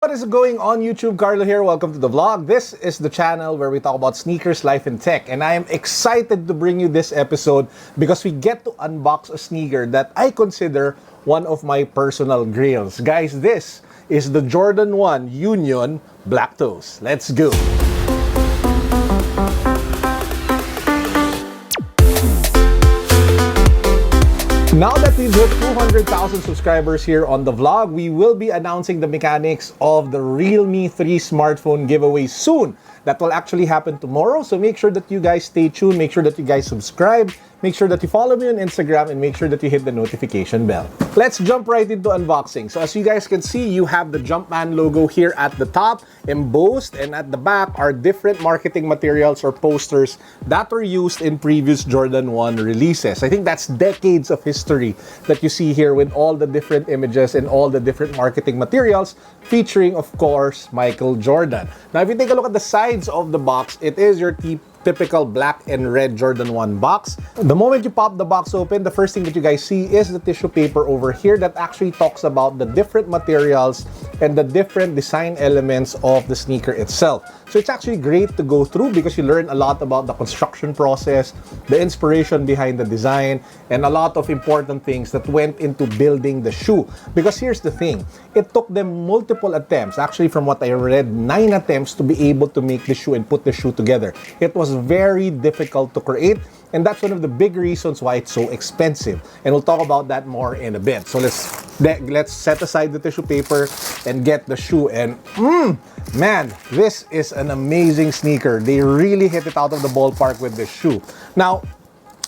what is going on YouTube? Carlo here. Welcome to the vlog. This is the channel where we talk about sneakers, life, and tech. And I am excited to bring you this episode because we get to unbox a sneaker that I consider one of my personal grails. Guys, this is the Jordan 1 Union Black Toes. Let's go. Now that we've hit 200,000 subscribers here on the vlog, we will be announcing the mechanics of the Realme 3 smartphone giveaway soon. That will actually happen tomorrow, so make sure that you guys stay tuned, make sure that you guys subscribe, make sure that you follow me on Instagram, and make sure that you hit the notification bell. Let's jump right into unboxing. So as you guys can see, you have the Jumpman logo here at the top, embossed, and at the back are different marketing materials or posters that were used in previous Jordan 1 releases. I think that's decades of history that you see here with all the different images and all the different marketing materials featuring, of course, Michael Jordan. Now, if you take a look at the sides of the box, it is your typical black and red Jordan 1 box. The moment you pop the box open, the first thing that you guys see is the tissue paper over here that actually talks about the different materials and the different design elements of the sneaker itself. So it's actually great to go through because you learn a lot about the construction process, the inspiration behind the design, and a lot of important things that went into building the shoe. Because here's the thing, it took them multiple attempts, actually from what I read, 9 attempts to be able to make the shoe and put the shoe together. It was very difficult to create, and that's one of the big reasons why it's so expensive. And we'll talk about that more in a bit. So let's set aside the tissue paper and get the shoe. And man, this is an amazing sneaker. They really hit it out of the ballpark with this shoe. Now,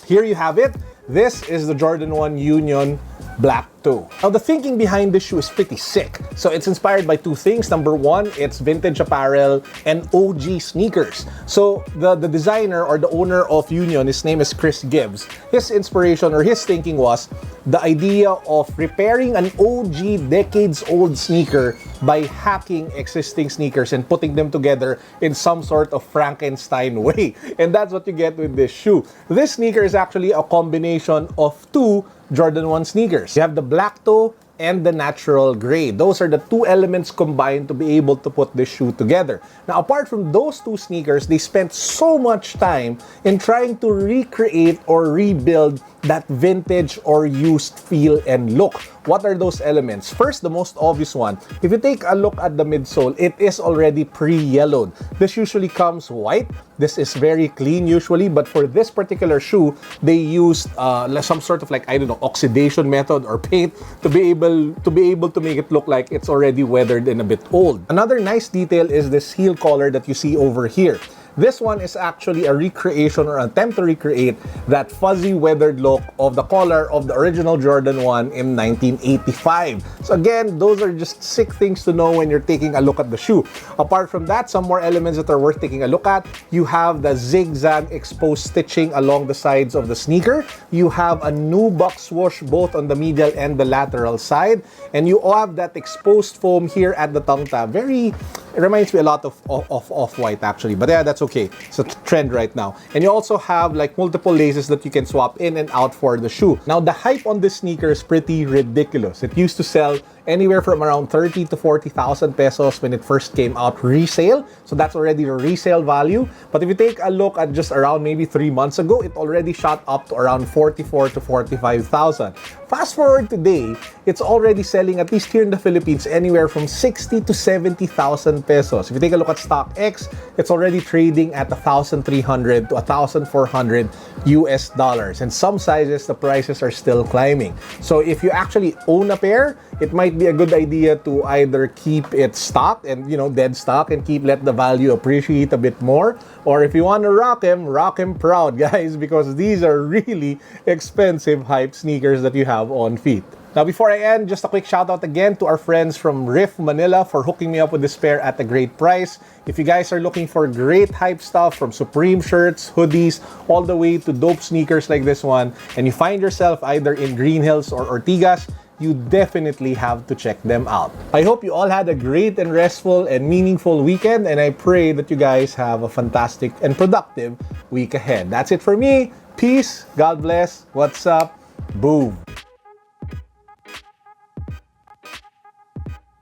here you have it. This is the Jordan 1 Union Black Toe. Now, the thinking behind this shoe is pretty sick. So it's inspired by 2 things. Number 1, it's vintage apparel and OG sneakers. So the designer or the owner of Union, his name is Chris Gibbs. His inspiration or his thinking was the idea of repairing an OG decades-old sneaker by hacking existing sneakers and putting them together in some sort of Frankenstein way. And that's what you get with this shoe. This sneaker is actually a combination of 2 Jordan 1 sneakers. You have the black toe and the natural gray. Those are the 2 elements combined to be able to put this shoe together. Now, apart from those 2 sneakers, they spent so much time in trying to recreate or rebuild that vintage or used feel and look. What are those elements? First, the most obvious one. If you take a look at the midsole, it is already pre-yellowed. This usually comes white. This is very clean usually, but for this particular shoe, they used some sort of oxidation method or paint to be able to make it look like it's already weathered and a bit old. Another nice detail is this heel collar that you see over here. This one is actually a recreation or attempt to recreate that fuzzy weathered look of the collar of the original Jordan 1 in 1985. So again, those are just sick things to know when you're taking a look at the shoe. Apart from that, some more elements that are worth taking a look at. You have the zigzag exposed stitching along the sides of the sneaker. You have a nubuck swoosh both on the medial and the lateral side. And you have that exposed foam here at the tongue tab. It reminds me a lot of Off-White actually, but yeah, that's okay. It's a trend right now. And you also have multiple laces that you can swap in and out for the shoe. Now, the hype on this sneaker is pretty ridiculous. It used to sell anywhere from around 30 to 40,000 pesos when it first came out resale. So that's already the resale value. But if you take a look at just around maybe 3 months ago, it already shot up to around 44 to 45,000. Fast forward today, it's already selling, at least here in the Philippines, anywhere from 60 to 70,000 pesos. If you take a look at StockX, it's already trading at 1,300 to 1,400 US dollars. And some sizes, the prices are still climbing. So if you actually own a pair, it might be a good idea to either keep it stocked and, dead stock and let the value appreciate a bit more. Or if you want to rock them proud, guys, because these are really expensive hype sneakers that you have on feet. Now, before I end, just a quick shout out again to our friends from RIF Manila for hooking me up with this pair at a great price. If you guys are looking for great hype stuff from Supreme shirts, hoodies, all the way to dope sneakers like this one, and you find yourself either in Green Hills or Ortigas, you definitely have to check them out. I hope you all had a great and restful and meaningful weekend, and I pray that you guys have a fantastic and productive week ahead. That's it for me. Peace. God bless. What's up? Boom.